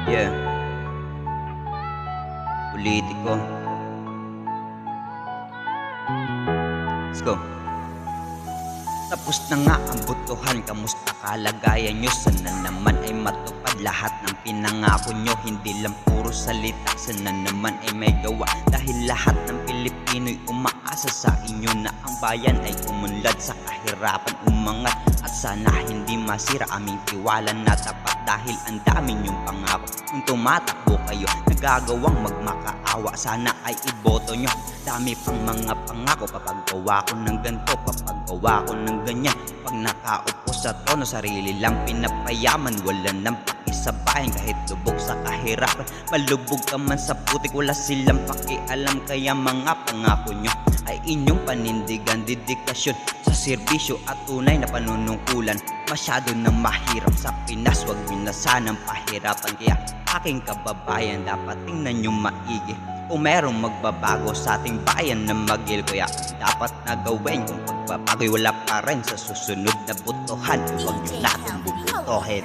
Yeah, politiko. Let's go. Tapos na nga ang botohan, kamusta kalagayan nyo? Sana naman ay matupad lahat ng pinangako nyo. Hindi lang puro salita, sana naman ay may gawa. Dahil lahat ng Pilipino'y umaasa sa inyo na ang bayan ay umunlad sa kahirapan umangat. At sana hindi masira aming tiwala na tapat, dahil ang dami nyong pangako. Kung tumatakbo kayo, nagagawang magmakaawa, sana ay iboto nyo. Dami pang mga pangako, papagawa ko ng ganito, papagawa ko ng ganyan. Pag nakaupo sa trono, sarili lang pinapayaman. Wala nang pakisabayan kahit lubog sa kahirapan. Malubog ka man sa putik, wala silang pakialam. Kaya mga pangako nyo ay inyong panindigan, dedikasyon sa serbisyo at tunay na panunungkulan. Masyado na mahirap sa Pinas, wag nyo na sanang pahirapan. Kaya aking kababayan, dapat tingnan nyo maigi kung merong magbabago sa ating bayan na magil. Kaya dapat na gawin kung pagbabago'y wala pa rin sa susunod na botohan. Huwag nyo natin bubutohin.